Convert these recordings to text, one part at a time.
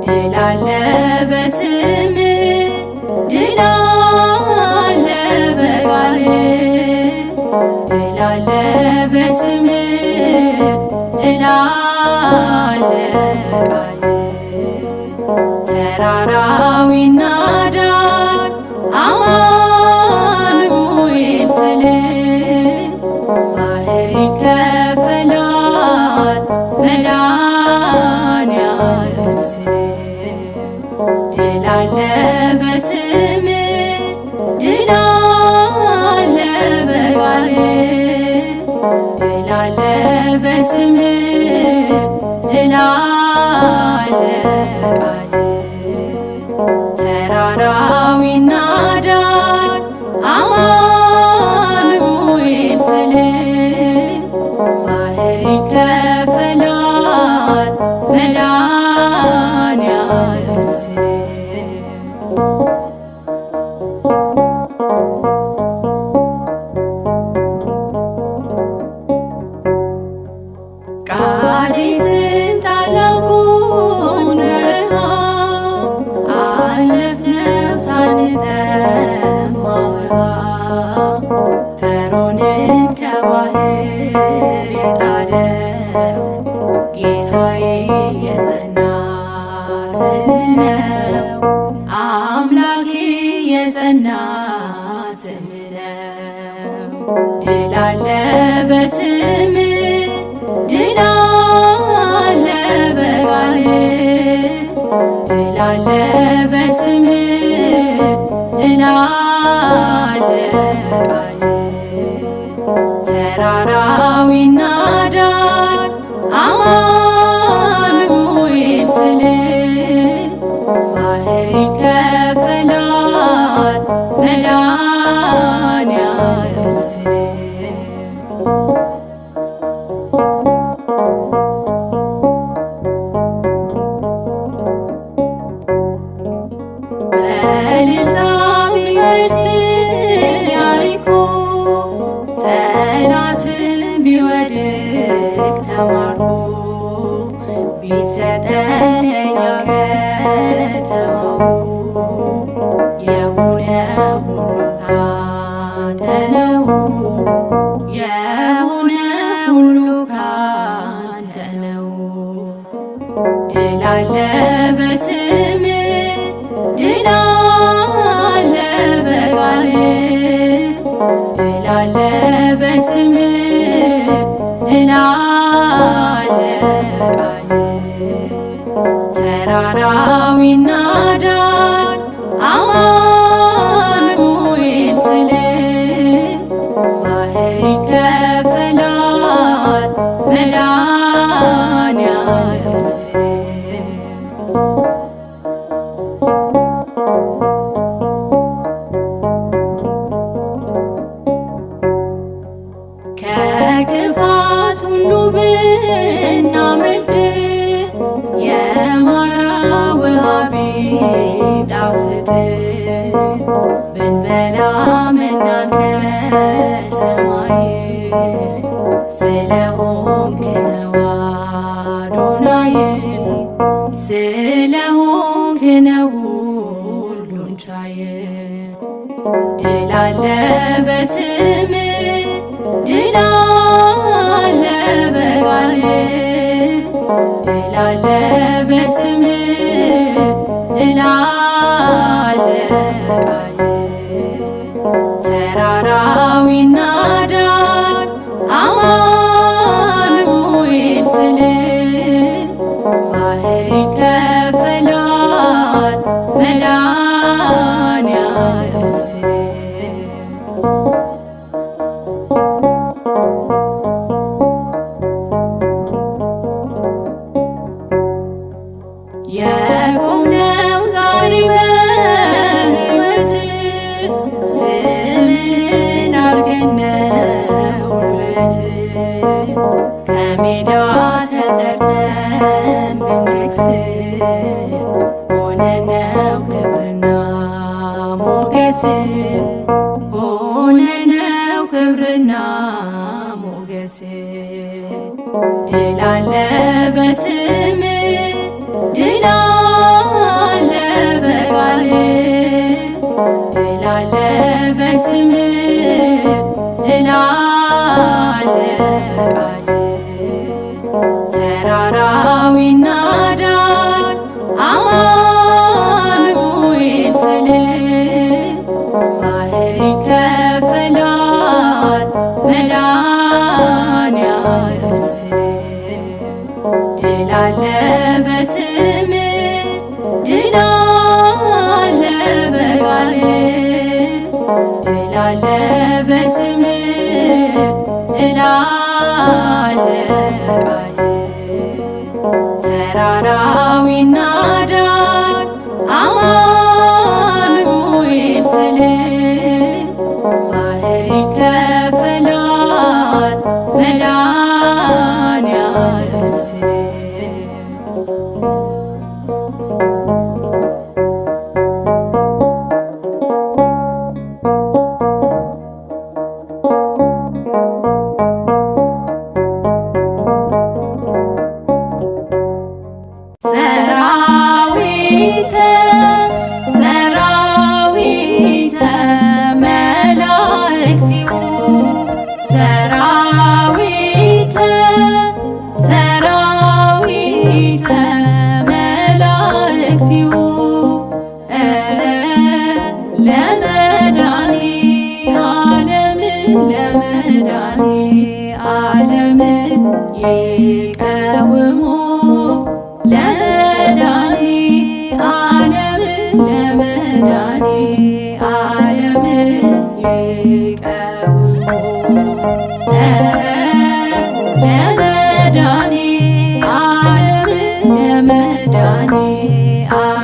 ድል አለ በስምህ ድል አለ በቃልህ ድል አለ በስምህ ድል አለ በቃልህ ተራራው ይናዳል አማኑኤል ስልህ ባህር ይከፈላል መድኃኔዓለም ስልህ ድል አለ በስምህ ድል አለ በቃልህ ድል አለ በስምህ ድል አለ በቃልህ ተራራው ይናዳል አማኑኤል ስልህ ባህር ይከፈላል መድኃኔዓለም ስልህ ቃዴስን ታላቁን በረሃ አለፍነው ሳንጠማ ውሃ ፈርዖንን ከባህር የጣለው ጌታዬ የጸና ስምህ ነው አምላኬ የጸና ስምህ ነው ድል አለ በስምህ ድል አለ በቃልህ ድል አለ በስምህ ድል አለ በቃልህ ተራራው ይናዳል አማኑኤል ስልህ ባህር ይከፈላል መድኃኔዓለም ስልህ በእልልታ ቢፈርስ ኢያሪኮ ጠላት ቢወድቅ ተማርኮ ቢሰጠን ለእኛ ከተማው የሆነው ሁሉ ካንተ ነው የሆነው ሁሉ ካንተ ነው ድል አለ በስምህ ድል አለ በቃልህ ድል አለ በስምህ ድል አለ በቃልህ ተራራው ይናዳል አማኑኤል ስልህ ባህር ይከፈላል መድኃኔዓለም ስልህ ከክፋት ሁሉ ብናመልጥ የማራ ውሃ ቢጣፍጥ ብንበላ መናን ከሰማይ ስለሆንክ ነው አዶናይ ስለሆንክ ነው ሁሉን ቻይ ድል አለ በስምህ ድል አለ በቃልህ ድል አለ በስምህ ድል አለ በቃልህ ተራራው ይናዳል አማኑኤል ስልህ ባህር ይከፈላል መድኃኔዓለም ስልህ የቆምነው ዛሬ በሕይወት ስምህን አርገን ነው ውበት ከሜዳ ተጠርተን ብንነግስ ሆነነው ክብርና ሞገስ ሆነነው ክብርና ሞገስ ድል አለ በስምህ ድል ይናዳል አማኑኤል ስል ባህር ይከፈላል መድኃኒዓለም ስል ሰራዊተ መላእክቲሁ ሰራዊተ መላእክቲሁ ለመድኃኒዓለም ይቀውሙ ለመድኃኒዓለም ይቀውሙ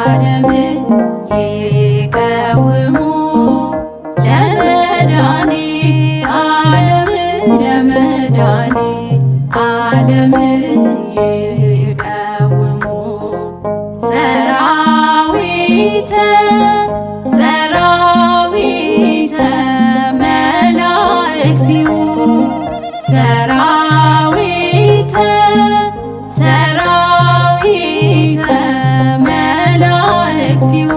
ለመድኃኒዓለም ይቀውሙ ለመድኃኒዓለም ይቀውሙ ሰራዊተ መላእክቲሁ ሰራዊተ መላእክቲሁ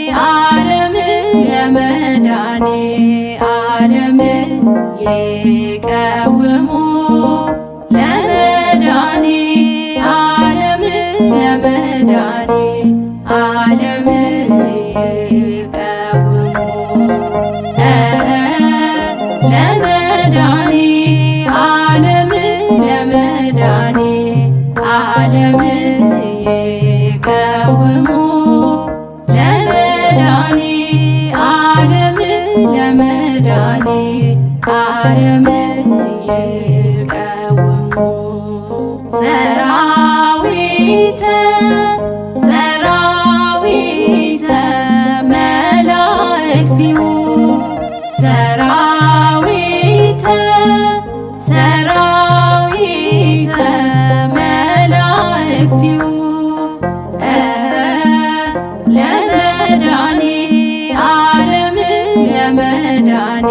ለመድኃኒዓለም ይቀውሙ ለመድኃኒዓለም ይቀውሙ ለመድኃኒዓለም ይቀውሙ ለመድኃኒዓለም ይቀውሙ ሰራዊተ መላእክቲሁ ሰራዊተ መላእክቲሁ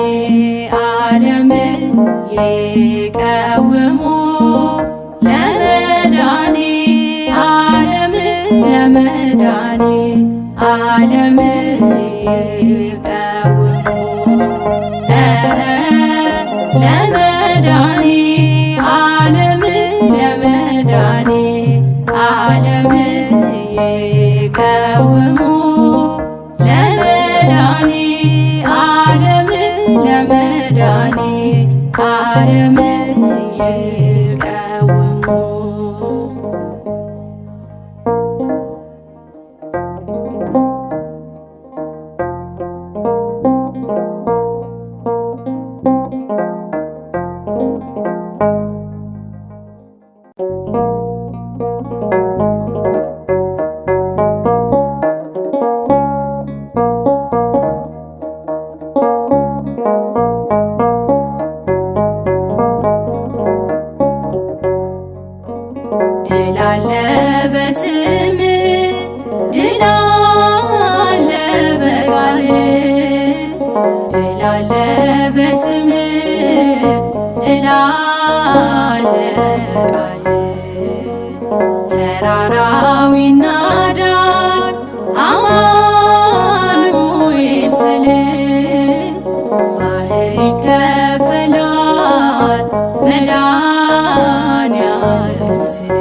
ለመድኃኒዓለም ይቀውሙ ለመድኃኒዓለም ይቀውሙ ለመድኃኒዓለም ይቀውሙ ለመድኃኒዓለም ይቀውሙ ድል አለ በስምህ ድል አለ በቃልህ ድል አለ በስምህ ድል አለ በቃልህ ተራራው ይናዳል አማኑኤል ስል ባህር ይከፈላል መድኃኒዓለም ስል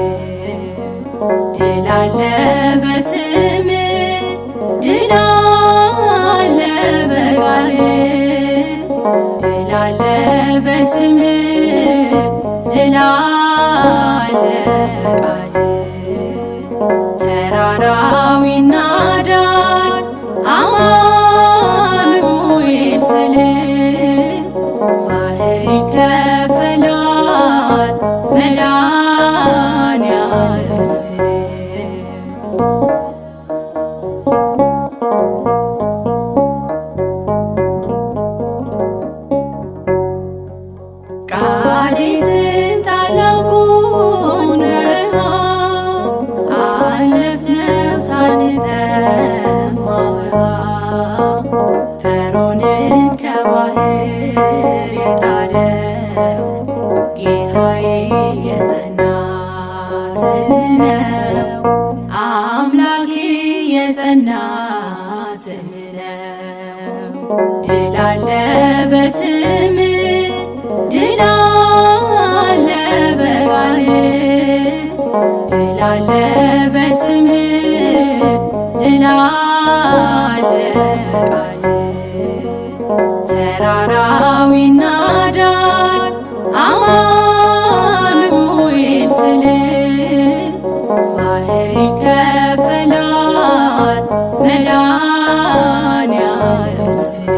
ድል አለ በስምህ ድል አለ በቃልህ ድል አለ በስምህ ድል አለ በቃልህ ተራራው ይናዳል አማኑኤል ስል ባህር ይከፈላል የጸና ስም ነው። አምላኬ የጸና ስም ነው። ድል አለ በስም ድል አለ በቃል ድል አለ በስም ድል አለ በቃል ተራራው ይናዳል አማኑኤል ስል ባህር ይከፈላል መድኃኔዓለም ስል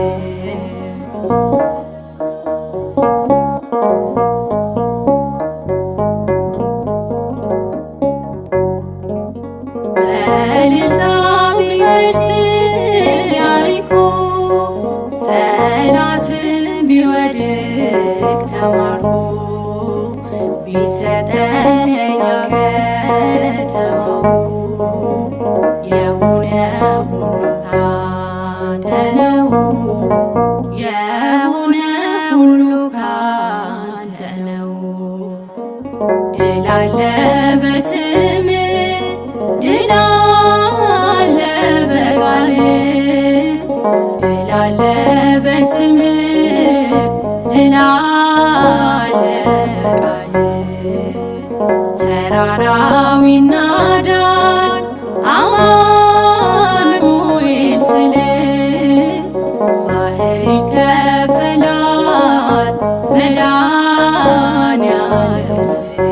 በእልልታ ቢፈርስ ኢያሪኮ ጠላት ቢወድቅ ተማርኮ ቢሰጠን ለእኛ ከተማው የሆነ ሁሉ ካንተ ነው የሆነ ሁሉ ካንተ ነው። ድል አለ በስም ድል አለ በቃል ድል አለ በስም ድል አለ በቃል ተራራው ይናዳል አማኑኤል ስል ባህር ይከፈላል መድኃኔዓለም ስል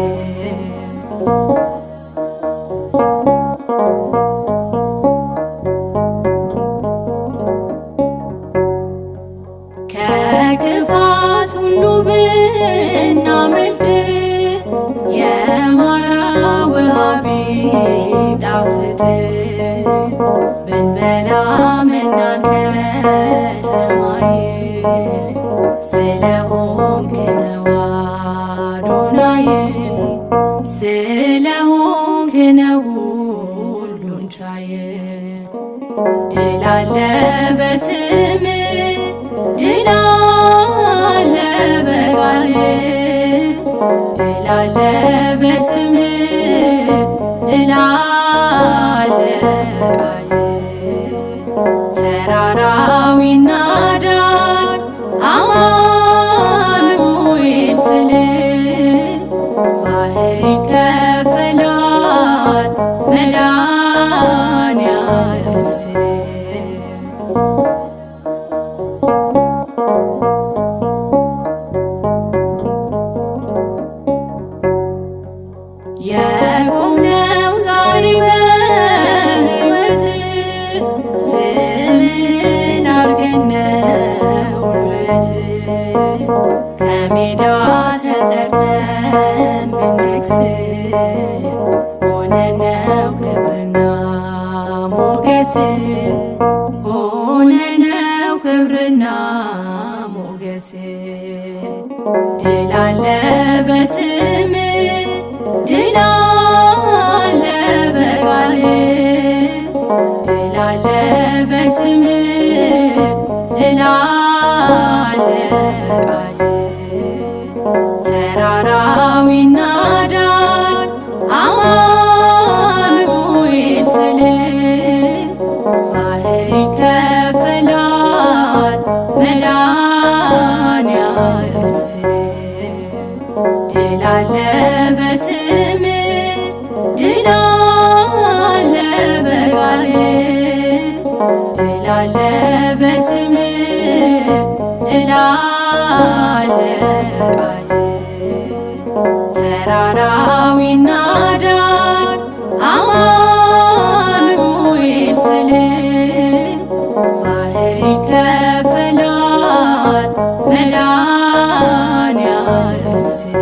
ከክፋት ሁሉ ብናመልጥ የማራ ውሃ ቢጣፍጥ ብንበላ መናን ከሰማይ ስለሆንክ ነው አዶናይ ስለሆንክ ነው ሁሉን ቻይ። ድል አለ በስም ድል አለ በቃል ድል አለ በስም ድል አለ በቃል ተራራው ይናዳል አማኑኤል ስል ባህር ይከፈላል መድኃኔዓለም ስል የቆምነው ዛሬ በሕይወት ስምህን አርገን ነው ውበት ከሜዳ ተጠርተን ብንደግስ ሆነነው ክብርና ሞገስ ሆነነው ክብርና ሞገስ ድል አለ በስም ድል አለ በቃል ድል አለ በስም ድል አለ በቃል ተራራው ይናዳል አማኑኤል ስል ባህር ይከፈላል መድኃኔዓለም ስል ድል አለ በስም ድል አለ በቃል ድል አለ በስም ድል አለ በቃል ተራራው ይናዳል አማኑኤል ስል ባህር ይከፈላል መድኃኔዓለም ስል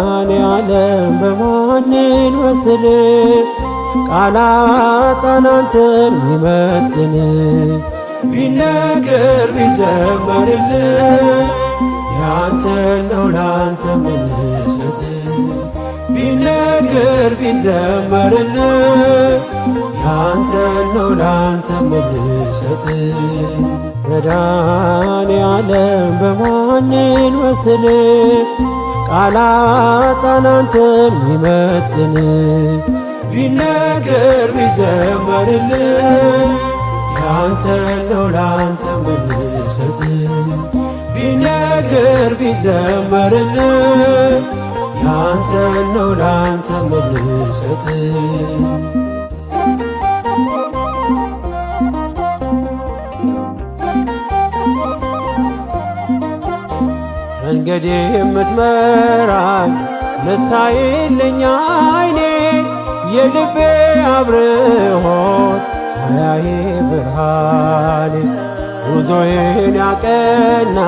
መድኃኔዓለም በማንን መስል ቃላት አንተን ሚመጥን ቢነገር ቢዘመርልህ ያንተን ነው ላንተ ምንሰጥ ቢነገር ቢዘመርልህ ያንተን ነው ላንተ ምንሰጥ መድኃኔዓለም በማንን መስል ቃላት አንተን ሚመጥን ቢነገር ቢዘመርልህ ያንተን ነው ላንተ ምንሰጥ ቢነገር ቢዘመርልህ ያንተን ነው ላንተ ምንሰጥ መንገዴ የምትመራኝ ምታይልኝ ዓይኔ የልቤ አብርሆት ማያዬ ብርሃኔ ጉዞዬን ያቀና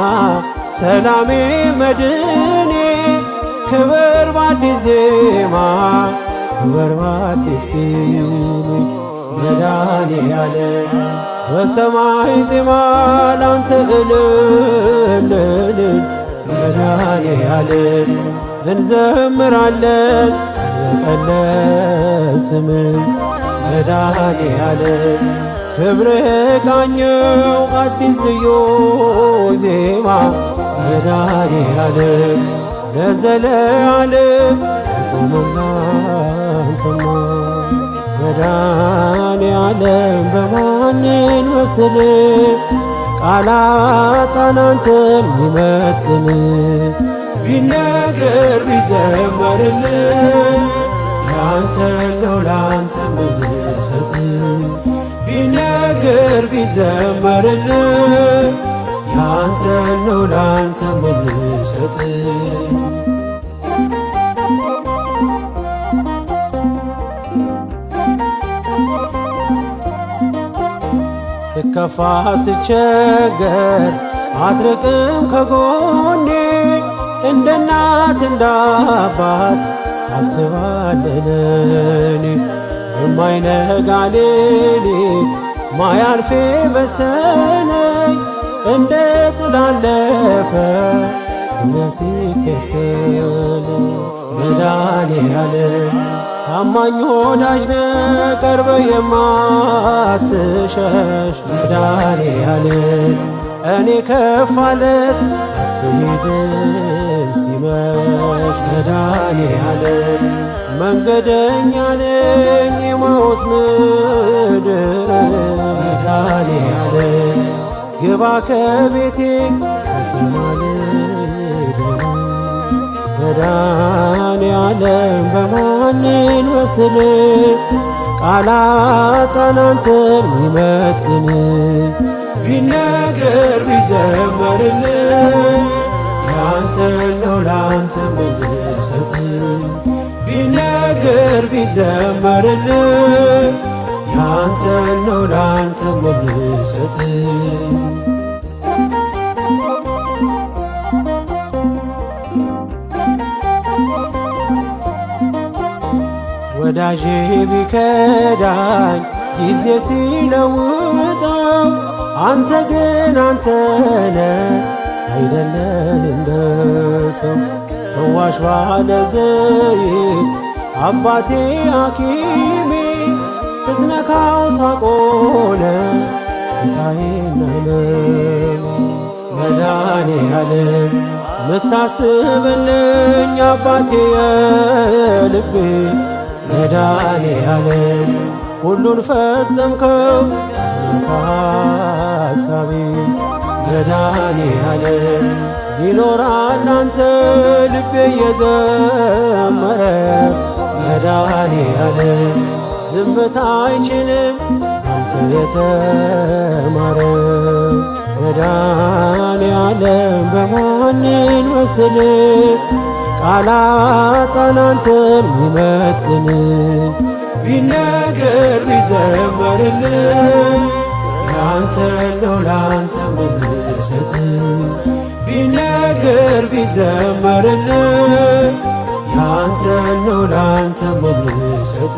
ሰላሜ መድኔ ክብር በአዲስ ዜማ ክብር በአዲስ ቅኔ መድኃኔዓለም በሰማይ ዜማ ላንተ እልል መድኃኔዓለም እንዘምራለን ቀን በቀን ስምህ መድኃኔዓለም ክብርህ ቃኘው አዲስ ልዩ ዜማ መድኃኔዓለም ለዘለዓለም ቆመና አንተማ መድኃኔዓለም በማንን መስል ቃላት አንተን ሚመጥን ቢነገር ቢዘመርልህ ያንተን ነው ላንተ ምንሰጥ ቢነገር ቢዘመርልህ ያንተን ነው ላንተ ምንሰጥ ስከፋ ስቸገር አትርቅም ከጎኔ እንደ እናት እንደ አባት ታስባለህ ለኔ የማይነጋ ሌሊት ማያልፌ መሰለኝ እንደ ጥላ አለፈ ስለ ሲከተል መድኃኔዓለም ታማኝ ወዳጅ ነህ ቀርበህ የማትሸሽ መድኃኔዓለም እኔ ከፋለት አትሄድም ሲመሽ መድኃኔዓለም መንገደኛ ነኝ የማዖስ ምድር መድኃኔዓለም ግባ ከቤቴ ሳልሰማ ልደር መድኃኔዓለም በማንን መስል ቃላት አንተን ሚመጥን ቢነገር ቢዘመርልህ ያንተን ነው ላንተ ምንሰጥ ቢነገር ቢዘመርልህ ያንተን ነው ላንተ ምንሰጥ ወዳጄ ቢከዳኝ ጊዜ ሲለውጠው አንተ ግን አንተነ አይደለህ እንደ ሰው ፈዋሽ ባለ ዘይት አባቴ ሐኪሜ ስትነካው ሳቆነ ስቃዬና ሕመሜ መድኃኔዓለም ምታስብልኝ አባቴ የልቤ መድኃኔዓለም ሁሉን ፈጸምከው ሐሳቤ መድኃኔዓለም ይኖራል አንተ ልቤ እየዘመረ መድኃኔዓለም ዝምታ አይችልም አንተ የተማረ መድኃኔዓለም በማንን መስል ቃላት አንተን ሚመጥን ቢነገር ቢዘመርልህ ያንተን ነው ላንተ ምንሰጥ ቢነገር ቢዘመርልህ ያንተ ነው ላንተ የምሰጥ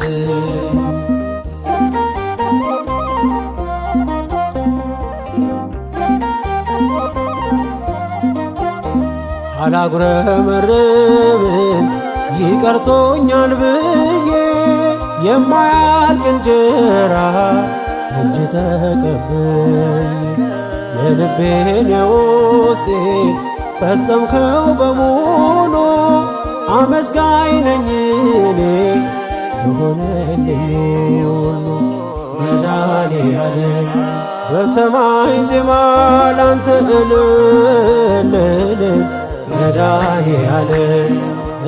አላጉረመርምም ይቀርቶኛል ብዬ የማያልቅ እንጀራ እጅ ተቀበል የልቤን የውስጤን ፈጸምከው በሙሉ አመስጋኝ ነኝ እኔ የሆነልኝ ሁሉ መድኃኔዓለም በሰማይ ዜማ ላንተ እልል መድኃኔዓለም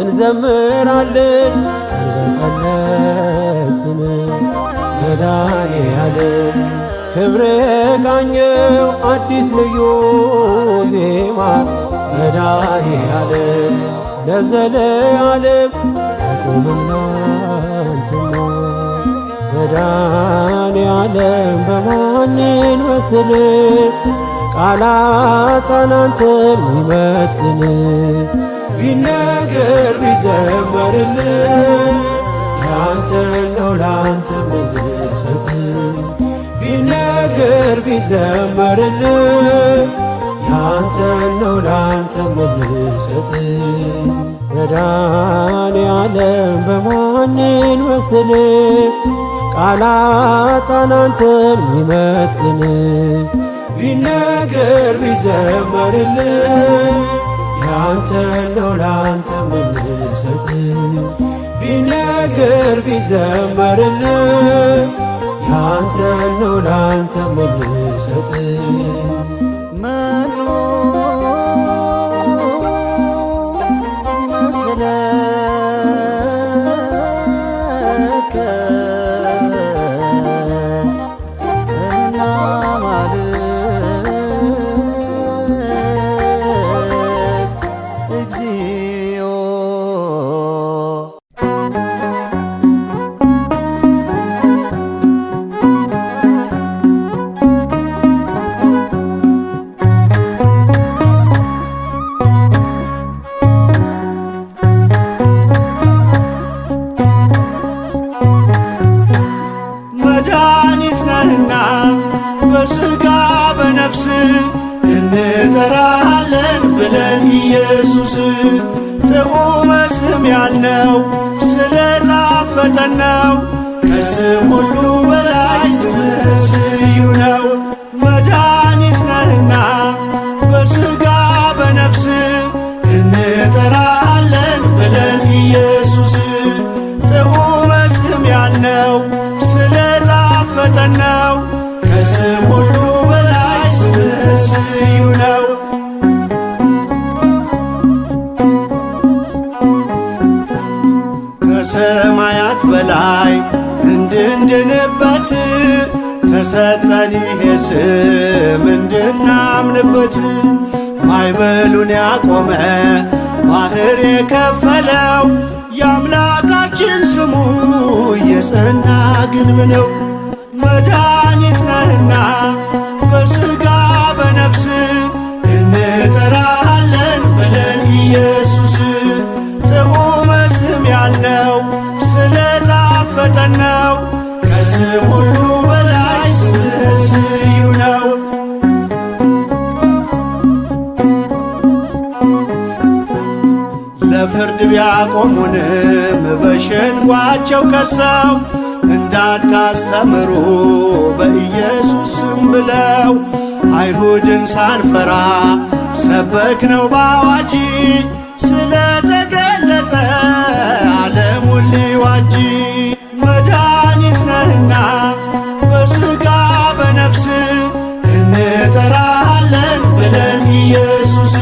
እንዘምራለን አልበቀለስም መድኃኔዓለም ክብር ቃኘው አዲስ ልዩ ዜማ መድኃኔዓለም ለዘለዓለም አቁምና አንተማ መድኃኔዓለም በማንን መስል ቃላጣን አንተን ሚመጥን ቢነገር ቢዘመርልን ያንተ ነው ላንተ ምንሰጥ ቢነገር ቢዘመርልን ያንተ ነው ላንተ ምንሰጥ መድኃኔዓለም በማንን መስል ቃላጣን አንተን ሚመጥን ቢነገር ቢዘመርልን ያንተ ነው ላንተ ምንሰጥ ቢነገር ቢዘመርልን ያንተ ነው ላንተ ምንሰጥ መኑ ይመስለከ እምነ አማልክት እግዚኦ መድኃኒት ነህና በሥጋ በነፍስ እንጠራሃለን ብለን ኢየሱስ ጥዑመ ስም ያልነው ስለጣፈጠን ነው። ከስም ሁሉ በላይ ስምህ ልዩ ነው። መድኃኒት ነህና በሥጋ በነፍስ እንጠራሃለን ብለን ኢየሱስ ጥዑመ ስም ያልነው ስለጣፈጠን ነው። ከስም ሁሉ በላይ ስምህ ልዩ ነው። ከሰማያት በላይ እንድንድንበት ተሰጠን ይሄ ስም እንድናምንበት ማዕበሉን ያቆመ ባሕር የከፈለው የአምላካችን ስሙ የጸና ግንብ ነው። መድኃኒት ነህና በሥጋ በነፍስ እንጠራሃለን ብለን ኢየሱስ ጥዑመ ስም ያልነው ስለጣፈጠን ነው። ከስም ሁሉ በላይ ስምህ ልዩ ነው። ለፍርድ ቢያቆሙንም በሸንጓቸው ከሰው እንዳታስተምሩ በኢየሱስ ስም ብለው አይሁድን ሳንፈራ ሰበክነው በአዋጅ ስለተገለጠ ዓለሙን ሊዋጅ መድኃኒት ነህና በሥጋ በነፍስ እንጠራሃለን ብለን ኢየሱስ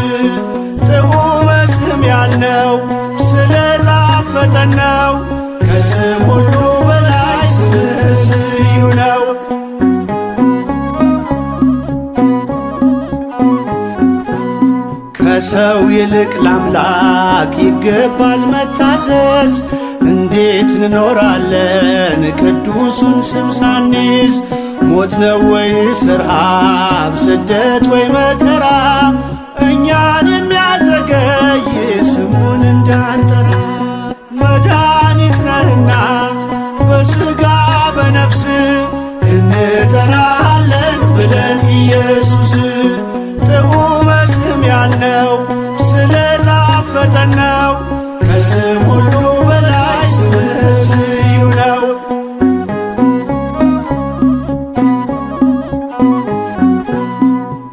ጥዑመ ስም ያልነው ስለጣፈጠን ነው። ከስም ሁሉ በላይ ስምህ ልዩ ነው። ከሰው ይልቅ ለአምላክ ይገባል መታዘዝ። እንዴት እንኖራለን ቅዱሱን ስም ሳንይዝ? ሞት ነው ወይስ ረሃብ፣ ስደት ወይ መከራ እኛን የሚያዘገይ ስሙን እንዳንጠራ? ኢየሱስ ጥዑመ ስም ያልነው ስለጣፈጠን ነው። ከስም ሁሉ በላይ ስምህ ልዩ ነው።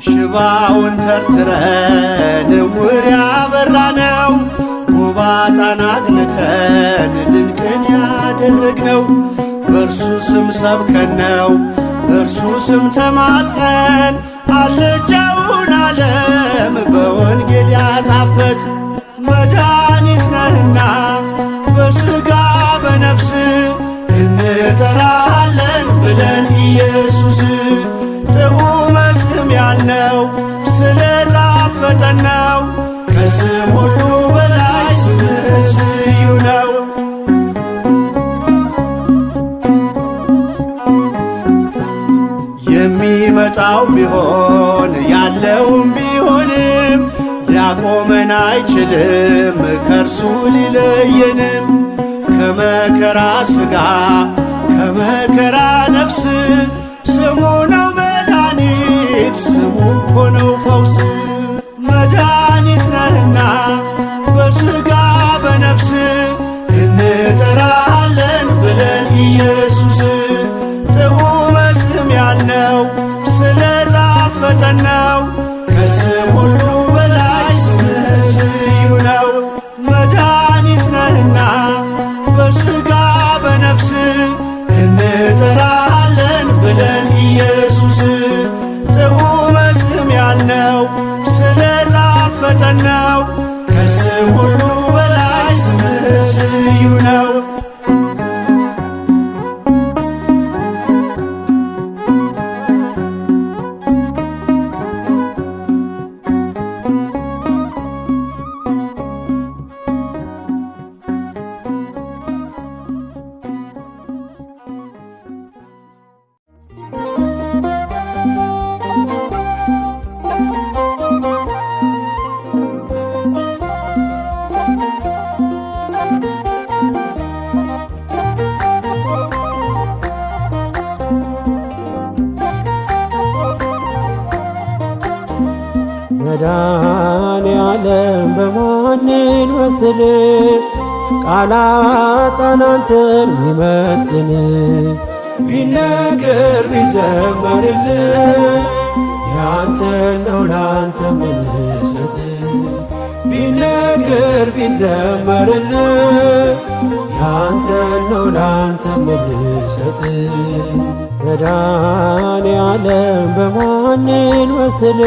ሽባውን ተርትረን ዕውር ያበራነው ጎባጣን አቅንተን ድንቅን ያደረግነው በእርሱ ስም ሰብከን ነው በእርሱ ስም ተማጽነን አልጫውን ዓለም በወንጌል ያጣፈጥ መድኃኒት ነህና በሥጋ በነፍስ እንጠራሃለን ብለን ኢየሱስ ጥዑመ ስም ያልነው ስለጣፈጠን ነው። ከስም ሁሉ በላይ ስምህ ልዩ ነው። የሚመጣው ቢሆን ያለውም ቢሆንም ሊያቆመን አይችልም ከእርሱ ሊለየንም። ከመከራ ሥጋ ከመከራ ነፍስ ስሙ ነው መድኃኒት ስሙ እኮ ነው ፈውስ። መድኃኒት ነህና በሥጋ በነፍስ እንጠራሃለን ብለን ኢየሱስ ጥዑመ ስም ያልነው ስለጣፈጠን ነው። ከስም ሁሉ በላይ ስምህ ልዩ ነው። መድኃኒት ነህና በሥጋ በነፍስ እንጠራሃለን ብለን ኢየሱስ ጥዑመ ስም ያልነው ስለጣፈጠን ነው። ከስም ሁሉ በላይ ስምህ ልዩ ነው። መድኃኔዓለም በማንን መስል ቃላጣን አንተን ሚመጥን ቢነገር ቢዘመርል ያንተ ነው ላንተ ምንሰጥ ቢነገር ቢዘመርል ያንተ ነው ላንተ ምንሰጥ መድኃኔዓለም በማንን መስል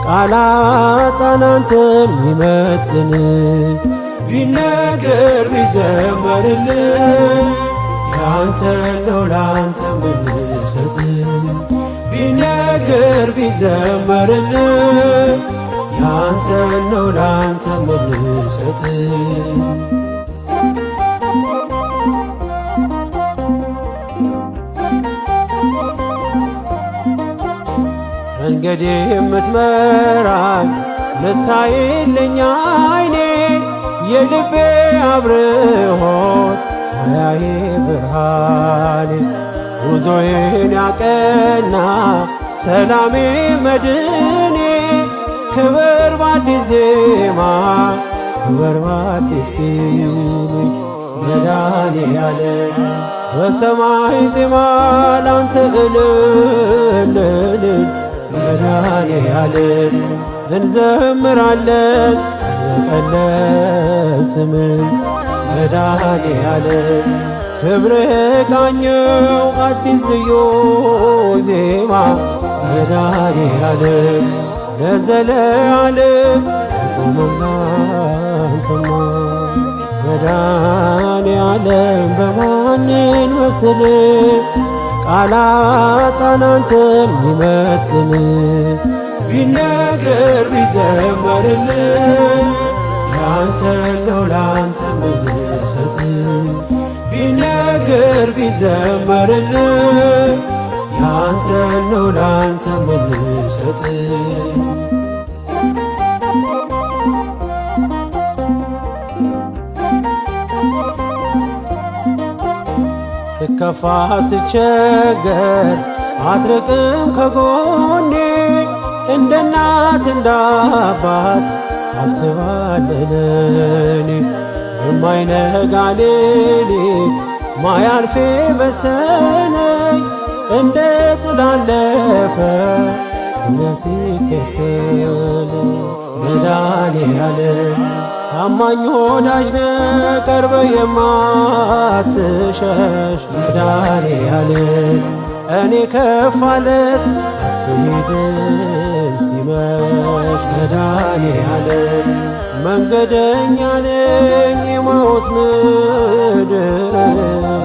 ቃላጣን አንተን ሚመጥን ቢነገር ቢዘመርል ያንተ ነው ላንተ ምንሰጥ ቢነገር ቢዘመርል ያንተ ነው ላንተ ምንሰጥ መንገድ የምትመራኝ ምታይልኝ ዓይኔ የልቤ አብርሆት ማያዬ ብርሃኔ ጉዞዬን ያቀና ሰላሜ መድኔ ክብር በአዲስ ዜማ ክብር በአዲስ ኪኔ መድኃኔዓለም በሰማይ ዜማ ላንተ እልል መድኃኔዓለም እንዘምራለን ቀን ለስምህ መድኃኔዓለም ክብርህ ቃኘው አዲስ ልዩ ዜማ መድኃኔዓለም ለዘለዓለም ቆመናንተማ መድኃኔዓለም በማንን መስል ቃላጣን አንተን ሚመጥን ቢነገር ቢዘመርል ያንተ ነው ላንተ ምንሰጥ ቢነገር ቢዘመርል ያንተ ነው ላንተ ምንሰጥ ስከፋ ስቸገር አትርቅም ከጎኔ እንደ እናት እንደ አባት ታስባለለኔ የማይነጋ ሌሊት ማያልፌ መሰለኝ እንደ ጥላ አለፈ ስለ ሲከተለኝ መድኃኔዓለም ታማኝ ወዳጅ ነህ ቀርበህ የማትሸሽ መድኃኔዓለም እኔ ከፋለት አትሄድም ሲመሽ መድኃኔዓለም መንገደኛ ነኝ የኤማሁስ ምድር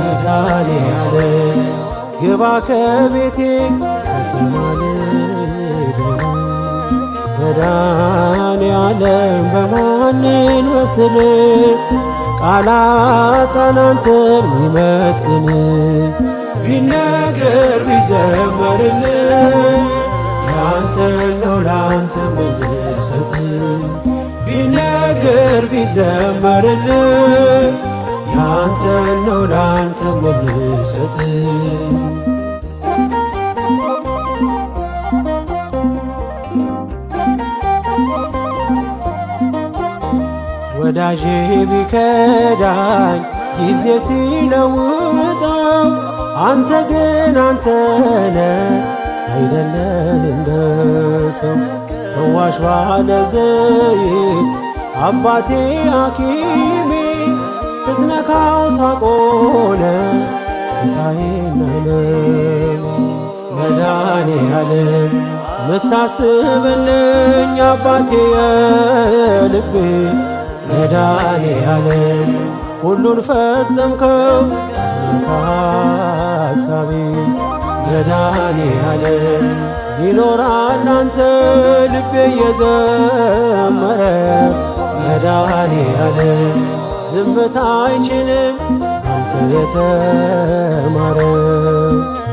መድኃኔዓለም ግባ ከቤቴ ሳሰማል መድኃኔዓለም በማንን መስል ቃላጣን አንተን ሚመጥን ቢነገር ቢዘመርልህ ያንተ ነው ላንተ መለሰት ቢነገር ቢዘመርልህ ያንተ ነው ላንተ መለሰት ወዳጄ ቢከዳኝ ጊዜ ሲለውጠው አንተ ግን አንተነ አይደለም እንደ ሰው ፈዋሽ ባለ ዘይት አባቴ ሐኪሜ ስትነካው ሳቆነ ስቃዬን አለም መድኃኔዓለም ምታስብልኝ አባቴ የልቤ መድኃኔዓለም ሁሉን ፈጸምከው ሐሳቤ መድኃኔዓለም ይኖራል አንተ ልቤ የዘመረ መድኃኔዓለም ዝምታ አይችልም አንተ የተማረ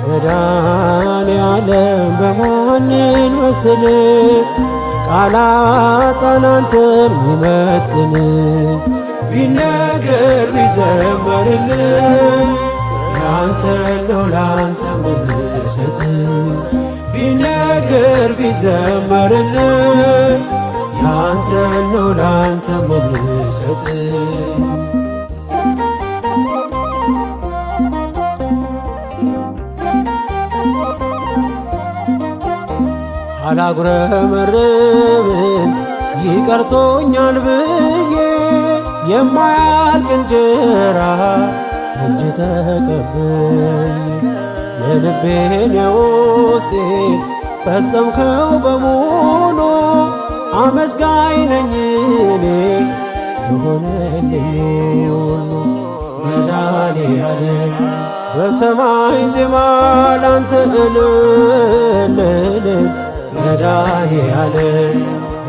መድኃኔዓለም በማንን መስል ቃላጣን አንተን ሚመጥን ቢነገር ቢዘመርልህ ያንተ ነው ላንተ መለሰት ቢነገር ቢዘመርልህ ያንተ ነው ላንተ መለሰት አላጉረመርምን ይቀርቶኛል ብዬ የማያልቅ እንጀራ እጅ ተቀበኝ የልቤን የውስጤን ፈጸምከው በሙሉ አመስጋኝ ነኝ እኔ የሆነልኝ ሁሉ መድኃኔዓለም በሰማይ ዜማ ላንተ እልል መድኃኔዓለም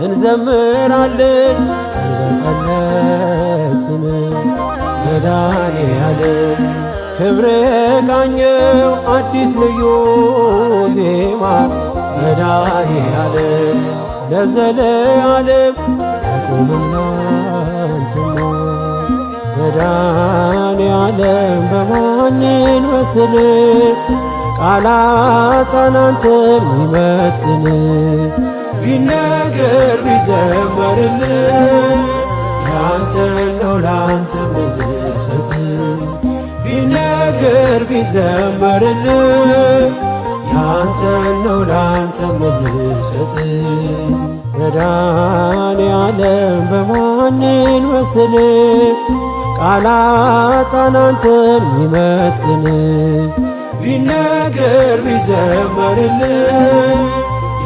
እንዘምራለን አንበቀለስን መድኃኔዓለም ክብር ቃኘው አዲስ ልዩ ዜማ መድኃኔዓለም ለዘለዓለም አቁምና አንተማ መድኃኔዓለም በማንን መስል ቃላጣን አንተን ሚመጥን ቢነገር ቢዘመርልህ ያንተ ነው ላንተ መለሰት ቢነገር ቢዘመርልህ ያንተ ነው ላንተ መለሰት መድኃኔዓለም በማንን መስል ቃላጣን አንተን ሚመጥን ቢነገር ቢዘመርልህ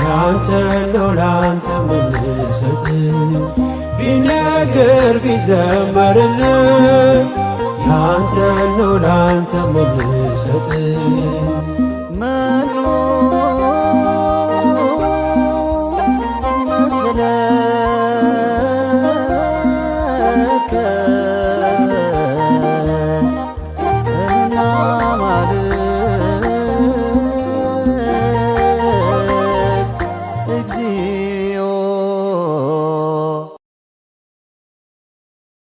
ያንተ ነው ላንተ መለሰት ቢነገር ቢዘመርልህ ያንተ ነው ላንተ መለሰት